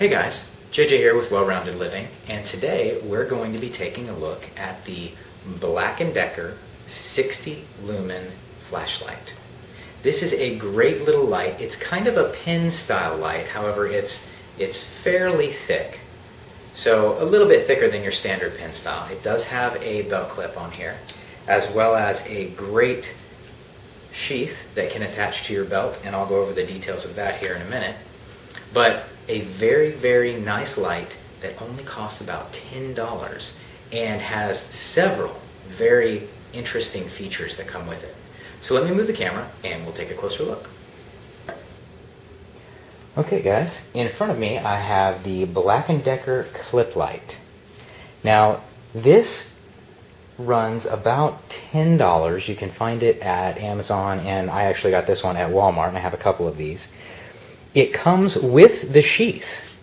Hey guys, JJ here with Well-Rounded Living, and today we're going to be taking a look at the Black & Decker 60 lumen flashlight. This is a great little light. It's kind of a pin style light, however it's fairly thick. So a little bit thicker than your standard pin style. It does have a belt clip on here, as well as a great sheath that can attach to your belt, and I'll go over the details of that here in a minute. But a very, very nice light that only costs about $10 and has several very interesting features that come with it. So let me move the camera and we'll take a closer look. Okay guys, in front of me I have the Black & Decker clip light. Now this runs about $10. You can find it at Amazon, and I actually got this one at Walmart, and I have a couple of these. It comes with the sheath,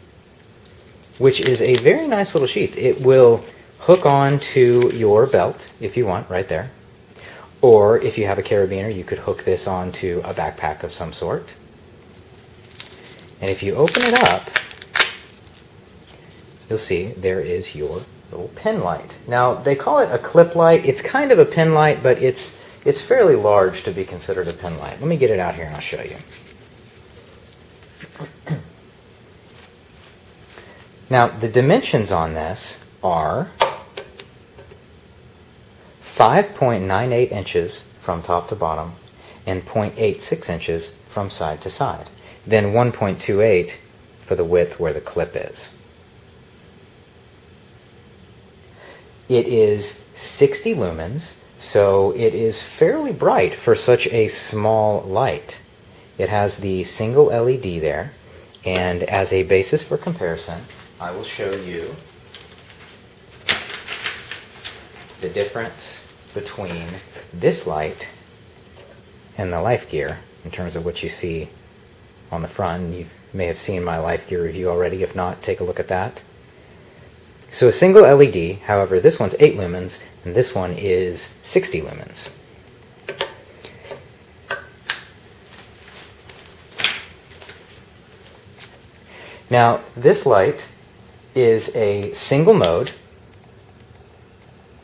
which is a very nice little sheath. It will hook on to your belt if you want, right there. Or if you have a carabiner, you could hook this onto a backpack of some sort. And if you open it up, you'll see there is your little pin light. Now, they call it a clip light. It's kind of a pin light, but it's fairly large to be considered a pin light. Let me get it out here and I'll show you. Now, the dimensions on this are 5.98 inches from top to bottom and 0.86 inches from side to side. Then 1.28 for the width where the clip is. It is 60 lumens, so it is fairly bright for such a small light. It has the single LED there, and as a basis for comparison, I will show you the difference between this light and the Life Gear in terms of what you see on the front. You may have seen my Life Gear review already. If not, take a look at that. So a single LED, however, this one's 8 lumens and this one is 60 lumens. Now, this light is a single mode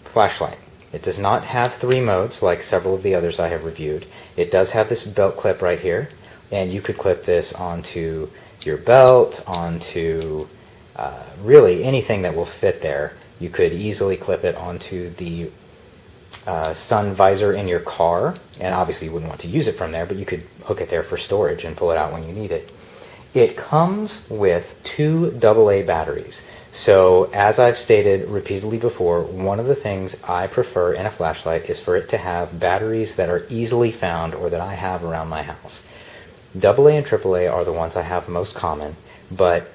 flashlight. It does not have 3 modes like several of the others I have reviewed. It does have this belt clip right here, and you could clip this onto your belt, onto really anything that will fit there. You could easily clip it onto the sun visor in your car, and obviously you wouldn't want to use it from there, but you could hook it there for storage and pull it out when you need it. It comes with 2 AA batteries. So, as I've stated repeatedly before, one of the things I prefer in a flashlight is for it to have batteries that are easily found or that I have around my house. AA and AAA are the ones I have most common, but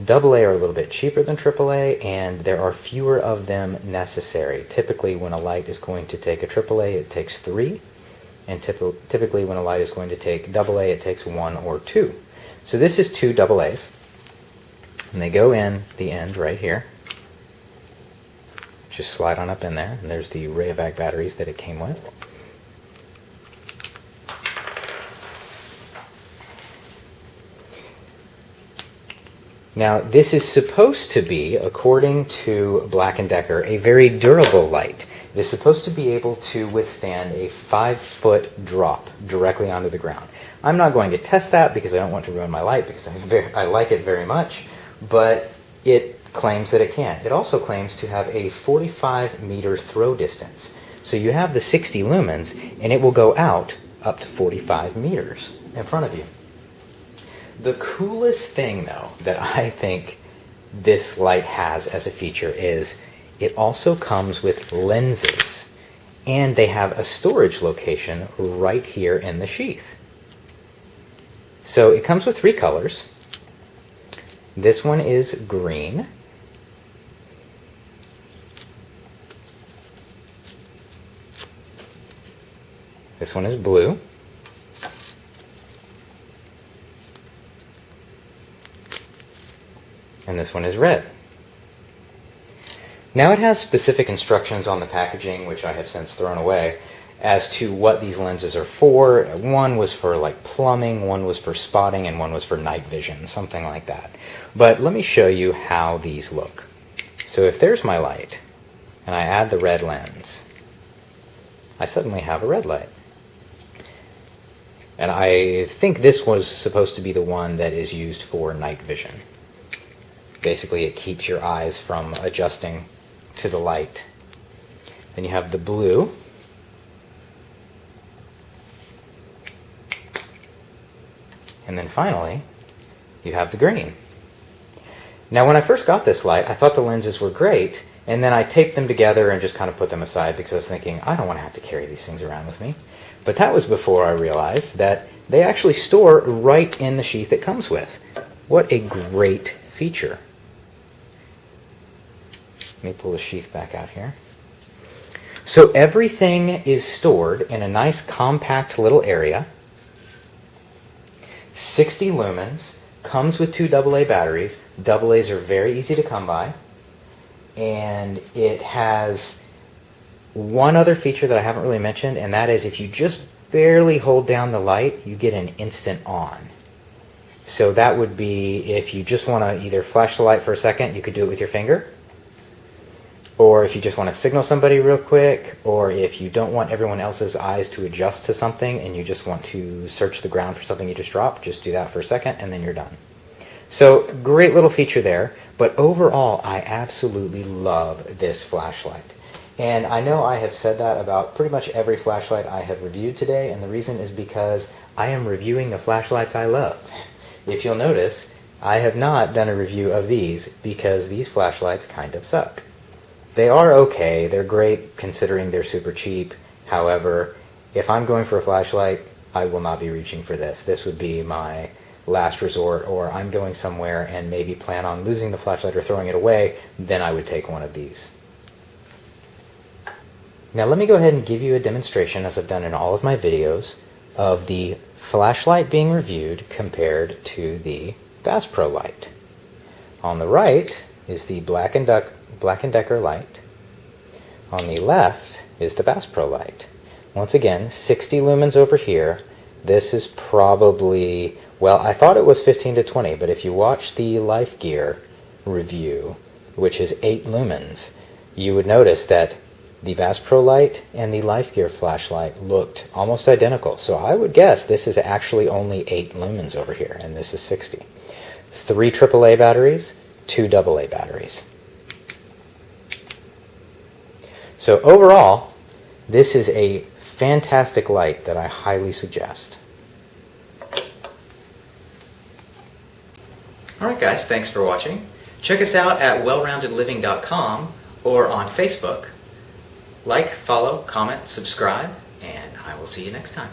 AA are a little bit cheaper than AAA, and there are fewer of them necessary. Typically, when a light is going to take a AAA, it takes 3, and typically when a light is going to take AA, it takes 1 or 2. So this is 2 AA's, and they go in the end right here. Just slide on up in there, and there's the Rayovac batteries that it came with. Now, this is supposed to be, according to Black & Decker, a very durable light. It is supposed to be able to withstand a 5-foot drop directly onto the ground. I'm not going to test that because I don't want to ruin my light, because I like it very much, but it claims that it can. It also claims to have a 45-meter throw distance. So you have the 60 lumens, and it will go out up to 45 meters in front of you. The coolest thing, though, that I think this light has as a feature is it also comes with lenses, and they have a storage location right here in the sheath. So it comes with 3 colors. This one is green. This one is blue. And this one is red. Now it has specific instructions on the packaging, which I have since thrown away, as to what these lenses are for. One was for like plumbing, one was for spotting, and one was for night vision, something like that. But let me show you how these look. So if there's my light, and I add the red lens, I suddenly have a red light. And I think this was supposed to be the one that is used for night vision. Basically, it keeps your eyes from adjusting to the light. Then you have the blue. And then finally, you have the green. Now, when I first got this light, I thought the lenses were great, and then I taped them together and just kind of put them aside because I was thinking, I don't want to have to carry these things around with me. But that was before I realized that they actually store right in the sheath it comes with. What a great feature. Let me pull the sheath back out here. So everything is stored in a nice compact little area. 60 lumens, comes with 2 AA batteries. AA's are very easy to come by. And it has one other feature that I haven't really mentioned, and that is if you just barely hold down the light, you get an instant on. So that would be if you just want to either flash the light for a second, you could do it with your finger. Or if you just want to signal somebody real quick, or if you don't want everyone else's eyes to adjust to something and you just want to search the ground for something you just dropped, just do that for a second and then you're done. So great little feature there, but overall I absolutely love this flashlight. And I know I have said that about pretty much every flashlight I have reviewed today, and the reason is because I am reviewing the flashlights I love. If you'll notice, I have not done a review of these because these flashlights kind of suck. They are okay, they're great considering they're super cheap. However, if I'm going for a flashlight, I will not be reaching for this. This would be my last resort, or I'm going somewhere and maybe plan on losing the flashlight or throwing it away, then I would take one of these. Now let me go ahead and give you a demonstration, as I've done in all of my videos, of the flashlight being reviewed compared to the Bass Pro light. On the right is the Black & Decker light. On the left is the Bass Pro light. Once again, 60 lumens over here. This is probably, well, I thought it was 15 to 20, but if you watch the Life Gear review, which is 8 lumens, you would notice that the Bass Pro light and the Life Gear flashlight looked almost identical. So I would guess this is actually only 8 lumens over here, and this is 60. 3 AAA batteries, 2 AA batteries. So overall, this is a fantastic light that I highly suggest. Alright guys, thanks for watching. Check us out at wellroundedliving.com or on Facebook. Like, follow, comment, subscribe, and I will see you next time.